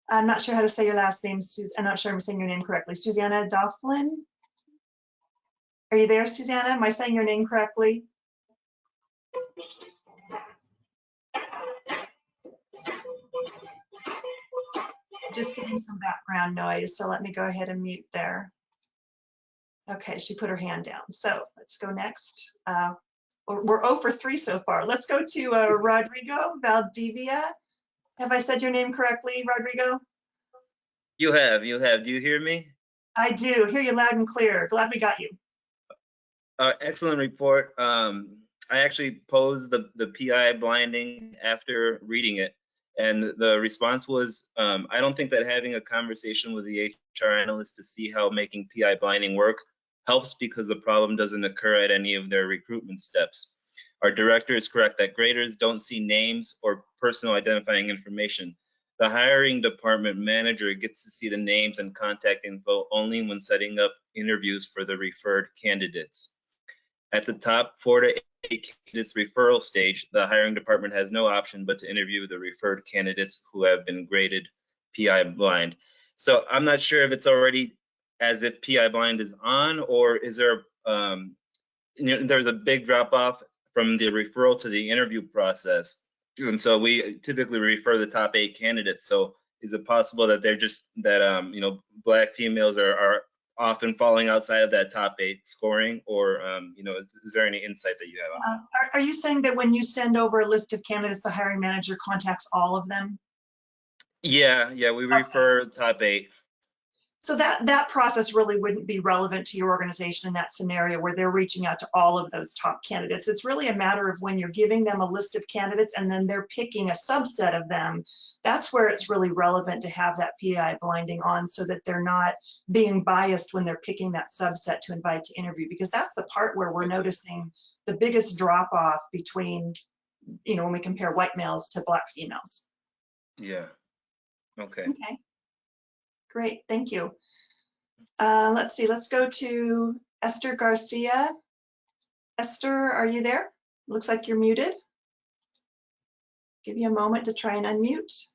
I'm not sure how to say your last name. I'm not sure I'm saying your name correctly. Susanna Doughlin? Are you there, Susanna? Am I saying your name correctly? Just getting some background noise, so let me go ahead and mute there. Okay, she put her hand down. So let's go next. We're 0 for 3 so far. Let's go to Rodrigo Valdivia. Have I said your name correctly, Rodrigo? You have. Do you hear me? I do. Hear you loud and clear. Glad we got you. Excellent report. I actually posed the PI blinding after reading it. And the response was, I don't think that having a conversation with the HR analyst to see how making PI blinding work helps, because the problem doesn't occur at any of their recruitment steps. Our director is correct that graders don't see names or personal identifying information. The hiring department manager gets to see the names and contact info only when setting up interviews for the referred candidates. At the top 4 to 8 candidates referral stage, the hiring department has no option but to interview the referred candidates who have been graded PI blind. So I'm not sure if it's already as if PI blind is on, or is there, there's a big drop off from the referral to the interview process. And so we typically refer the top 8 candidates. So is it possible that they're just that, Black females are often falling outside of that top 8 scoring, or is there any insight that you have? Are you saying that when you send over a list of candidates, the hiring manager contacts all of them? Yeah, we refer top 8. So that process really wouldn't be relevant to your organization in that scenario where they're reaching out to all of those top candidates. It's really a matter of when you're giving them a list of candidates and then they're picking a subset of them. That's where it's really relevant to have that PI blinding on, so that they're not being biased when they're picking that subset to invite to interview, because that's the part where we're noticing the biggest drop off between, when we compare white males to Black females. Yeah. Okay. Okay. Great, thank you. Let's see, let's go to Esther Garcia. Esther, are you there? Looks like you're muted. Give you a moment to try and unmute.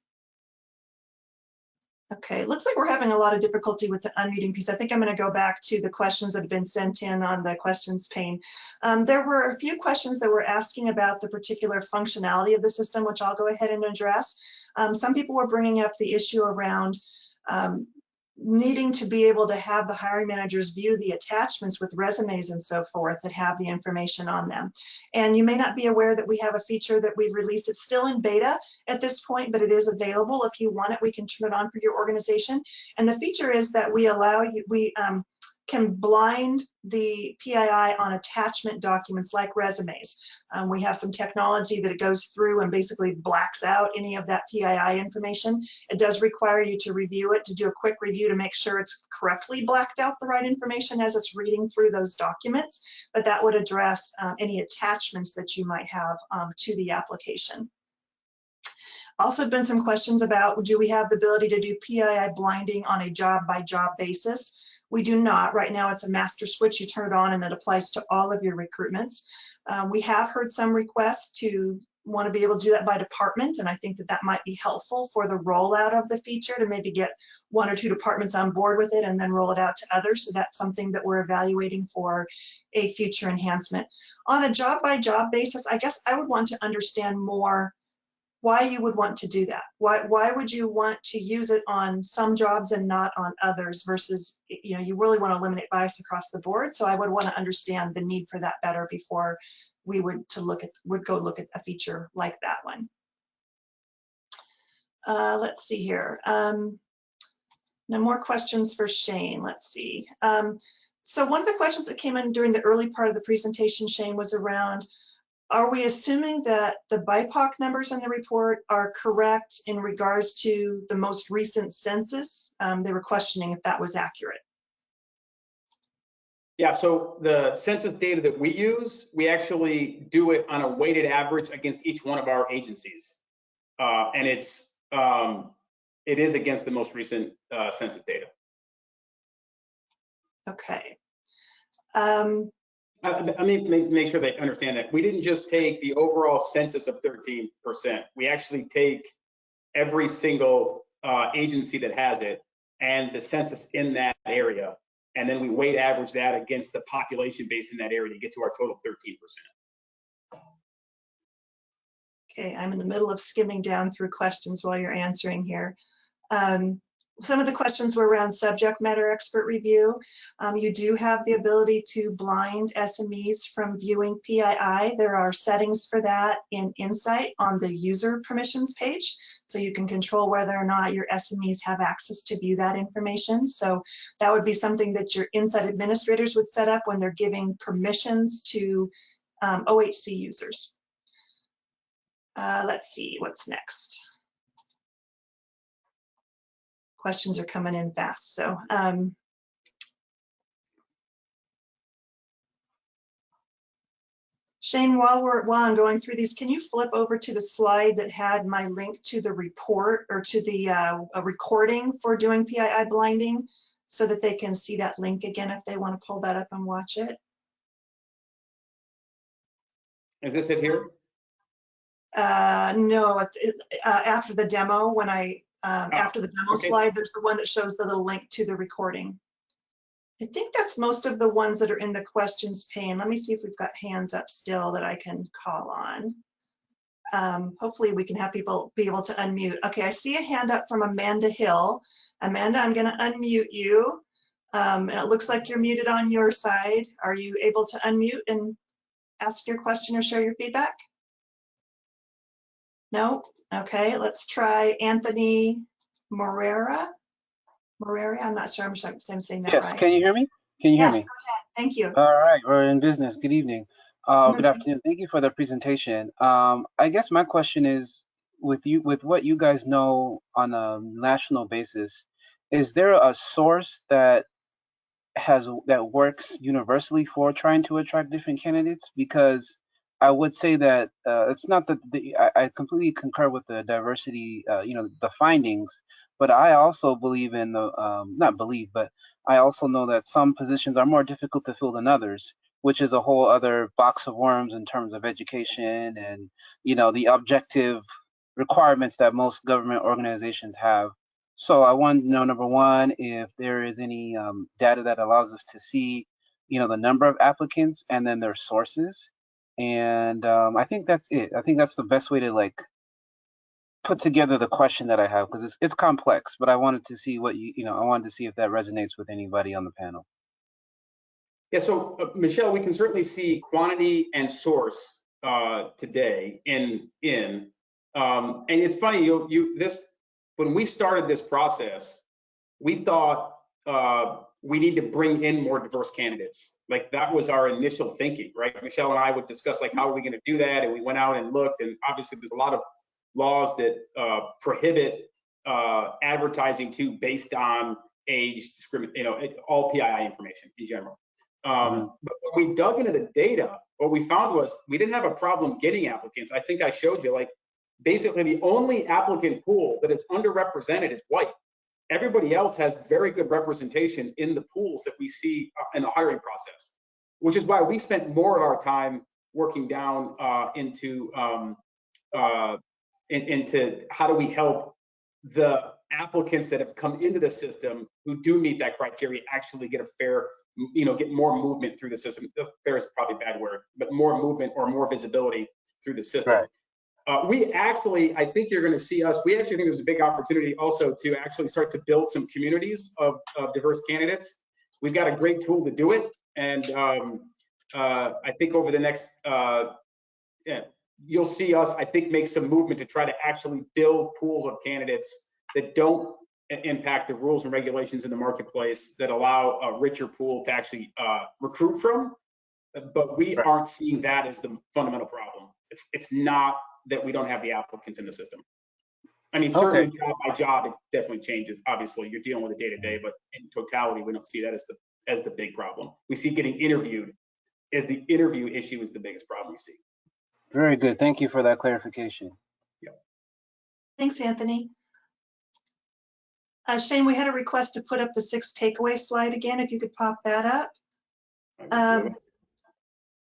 Okay, looks like we're having a lot of difficulty with the unmuting piece. I think I'm going to go back to the questions that have been sent in on the questions pane. There were a few questions that were asking about the particular functionality of the system, which I'll go ahead and address. Some people were bringing up the issue around needing to be able to have the hiring managers view the attachments with resumes and so forth that have the information on them. And you may not be aware that we have a feature that we've released. It's still in beta at this point, but it is available. If you want it, we can turn it on for your organization. And the feature is that we allow you, we can blind the PII on attachment documents like resumes. We have some technology that it goes through and basically blacks out any of that PII information. It does require you to review it, to do a quick review to make sure it's correctly blacked out the right information as it's reading through those documents, but that would address any attachments that you might have to the application. Also been some questions about, do we have the ability to do PII blinding on a job-by-job basis? We do not. Right now it's a master switch. You turn it on and it applies to all of your recruitments. We have heard some requests to want to be able to do that by department, and I think that that might be helpful for the rollout of the feature, to maybe get 1 or 2 departments on board with it and then roll it out to others. So that's something that we're evaluating for a future enhancement. On a job-by-job basis, I guess I would want to understand more why you would want to do that. Why would you want to use it on some jobs and not on others versus, you know, you really want to eliminate bias across the board. So I would want to understand the need for that better before we would go look at a feature like that one. Let's see here. No more questions for Shane. Let's see. So one of the questions that came in during the early part of the presentation, Shane, was around, are we assuming that the BIPOC numbers in the report are correct in regards to the most recent census? They were questioning if that was accurate. Yeah, so the census data that we use, we actually do it on a weighted average against each one of our agencies. And it is against the most recent census data. Okay. I mean, make sure they understand that we didn't just take the overall census of 13%. We actually take every single agency that has it and the census in that area, and then we weight average that against the population base in that area to get to our total 13%. Okay, I'm in the middle of skimming down through questions while you're answering here. Some of the questions were around subject matter expert review. You do have the ability to blind SMEs from viewing PII. There are settings for that in Insight on the user permissions page. So you can control whether or not your SMEs have access to view that information. So that would be something that your Insight administrators would set up when they're giving permissions to OHC users. Let's see, what's next? Questions are coming in fast. So Shane, while I'm going through these, can you flip over to the slide that had my link to the report or to the a recording for doing PII blinding so that they can see that link again if they want to pull that up and watch it? Is this it here? No, after the demo, when after the demo okay. slide, there's the one that shows the little link to the recording. I think that's most of the ones that are in the questions pane. Let me see if we've got hands up still that I can call on. Hopefully we can have people be able to unmute. Okay, I see a hand up from Amanda Hill. Amanda, I'm going to unmute you. And it looks like you're muted on your side. Are you able to unmute and ask your question or share your feedback? No? Okay, let's try Anthony Morera. I'm not sure I'm saying that right. Yes, can you hear me? Can you hear me? Yes, go ahead. Thank you. All right, we're in business. Good evening. Good afternoon. Thank you for the presentation. I guess my question is, with what you guys know on a national basis, is there a source that works universally for trying to attract different candidates? Because I would say that it's not that I completely concur with the diversity, the findings, but I also believe in the not believe, but I also know that some positions are more difficult to fill than others, which is a whole other box of worms in terms of education and the objective requirements that most government organizations have. So I wanted to know, number one, if there is any data that allows us to see, the number of applicants and then their sources. And I think that's it. I think that's the best way to like put together the question that I have, because it's complex, but I wanted to see what I wanted to see if that resonates with anybody on the panel. Yeah, so Michelle, we can certainly see quantity and source today and it's funny, when we started this process, we thought we need to bring in more diverse candidates. Like that was our initial thinking, right? Michelle and I would discuss like, how are we going to do that? And we went out and looked, and obviously there's a lot of laws that prohibit advertising too based on age, all PII information in general. But when we dug into the data, what we found was we didn't have a problem getting applicants. I think I showed you, like, basically the only applicant pool that is underrepresented is white. Everybody else has very good representation in the pools that we see in the hiring process, which is why we spent more of our time working down into how do we help the applicants that have come into the system who do meet that criteria actually get a fair, get more movement through the system. Fair is probably a bad word, but more movement or more visibility through the system. Right. We actually, I think you're going to see us, we actually think there's a big opportunity also to actually start to build some communities of diverse candidates. We've got a great tool to do it. And I think over the next, you'll see us, I think, make some movement to try to actually build pools of candidates that don't impact the rules and regulations in the marketplace, that allow a richer pool to actually recruit from. But we aren't seeing that as the fundamental problem. It's not that we don't have the applicants in the system. I mean, certainly job by job, it definitely changes. Obviously, you're dealing with it day to day, but in totality, we don't see that as the big problem. We see getting interviewed as the interview issue is the biggest problem we see. Very good. Thank you for that clarification. Yeah. Thanks, Anthony. Shane, we had a request to put up the 6 takeaway slide again, if you could pop that up.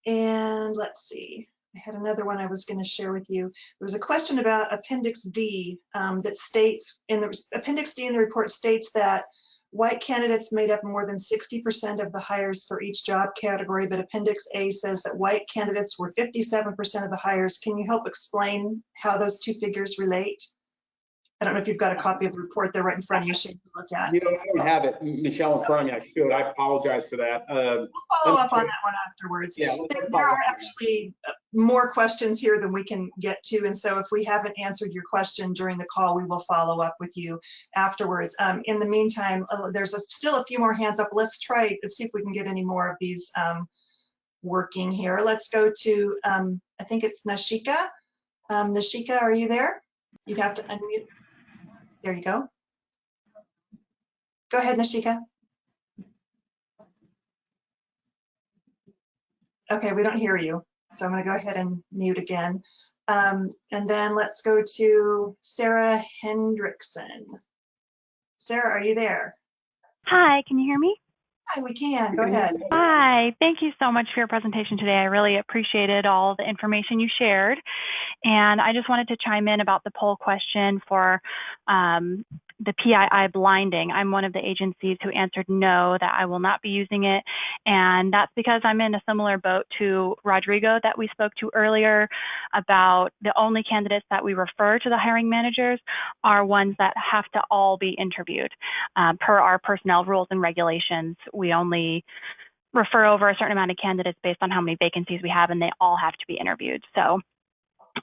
And let's see, I had another one I was going to share with you. There was a question about Appendix D that states, in the Appendix D in the report states that white candidates made up more than 60% of the hires for each job category, but Appendix A says that white candidates were 57% of the hires. Can you help explain how those two figures relate? I don't know if you've got a copy of the report there right in front of you, Shane, to look at. I don't have it, Michelle, in front of me. I should. I apologize for that. We'll follow up on that one afterwards. Yeah, there are actually more questions here than we can get to, and so if we haven't answered your question during the call, we will follow up with you afterwards. In the meantime, there's still a few more hands up. Let's try to see if we can get any more of these working here. Let's go to, I think it's Nashika. Nashika, are you there? You'd have to unmute. There you go. Go ahead, Nashika. Okay, we don't hear you. So I'm going to go ahead and mute again. And then let's go to Sarah Hendrickson. Sarah, are you there? Hi, can you hear me? Hi, we can. Go ahead. Hi, thank you so much for your presentation today. I really appreciated all the information you shared. And I just wanted to chime in about the poll question for the PII blinding. I'm one of the agencies who answered no, that I will not be using it. And that's because I'm in a similar boat to Rodrigo that we spoke to earlier about the only candidates that we refer to the hiring managers are ones that have to all be interviewed. Per our personnel rules and regulations, we only refer over a certain amount of candidates based on how many vacancies we have, and they all have to be interviewed. So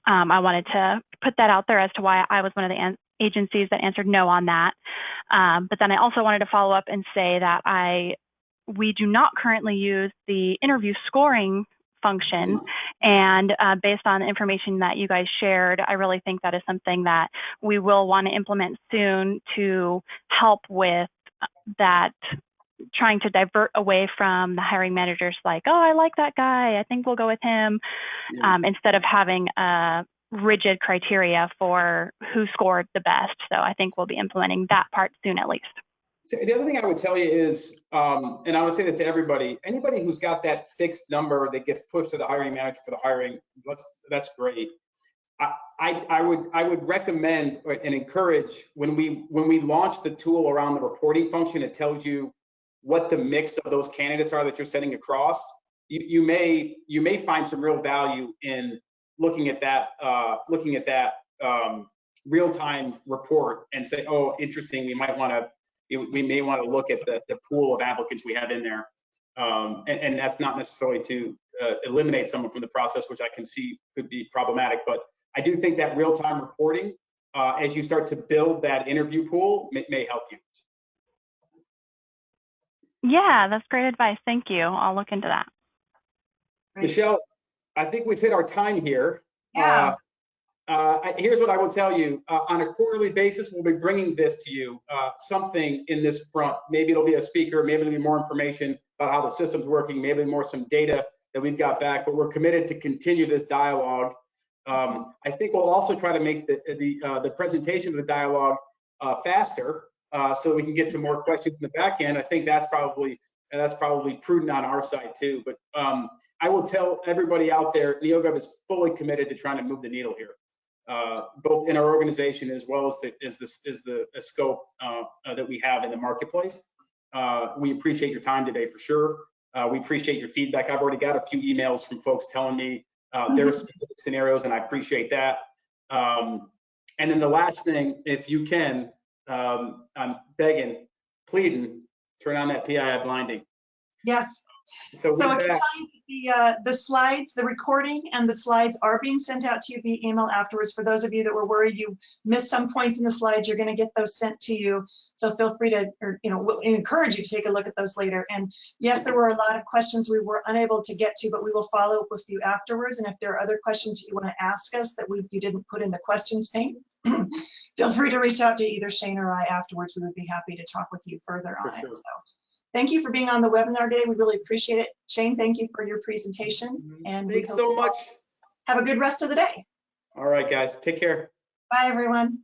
I wanted to put that out there as to why I was one of the agencies that answered no on that. But then I also wanted to follow up and say that we do not currently use the interview scoring function. And based on the information that you guys shared, I really think that is something that we will want to implement soon to help with that, trying to divert away from the hiring managers like, oh, I like that guy, I think we'll go with him, instead of having a rigid criteria for who scored the best. So I think we'll be implementing that part soon at least. So the other thing I would tell you is, and I would say that to everybody, anybody who's got that fixed number that gets pushed to the hiring manager for the hiring, that's great. I would recommend and encourage when we launch the tool around the reporting function, it tells you what the mix of those candidates are that you're sending across. You may find some real value in looking at that real-time report and say, oh, interesting, we may want to look at the pool of applicants we have in there. And that's not necessarily to eliminate someone from the process, which I can see could be problematic, but I do think that real-time reporting, as you start to build that interview pool, may help you. Yeah, that's great advice. Thank you. I'll look into that. Great. Michelle, I think we've hit our time here. Yeah. Here's what I will tell you. On a quarterly basis, we'll be bringing this to you, something in this front. Maybe it'll be a speaker, maybe it'll be more information about how the system's working, maybe more some data that we've got back, but we're committed to continue this dialogue. I think we'll also try to make the presentation of the dialogue faster, so we can get to more questions in the back end. I think that's probably prudent on our side too. But I will tell everybody out there, NEOGOV is fully committed to trying to move the needle here, both in our organization as well as the scope that we have in the marketplace. We appreciate your time today for sure. We appreciate your feedback. I've already got a few emails from folks telling me their specific scenarios, and I appreciate that. And then the last thing, if you can, I'm begging, pleading, turn on that PII blinding. Yes. So I can tell you the slides, the recording and the slides are being sent out to you via email afterwards. For those of you that were worried you missed some points in the slides, you're going to get those sent to you. So feel free to, we'll encourage you to take a look at those later. And yes, there were a lot of questions we were unable to get to, but we will follow up with you afterwards. And if there are other questions that you want to ask us that you didn't put in the questions pane, feel free to reach out to either Shane or I afterwards. We would be happy to talk with you further on it. So thank you for being on the webinar today. We really appreciate it. Shane, thank you for your presentation. And thanks so much. Have a good rest of the day. All right, guys. Take care. Bye, everyone.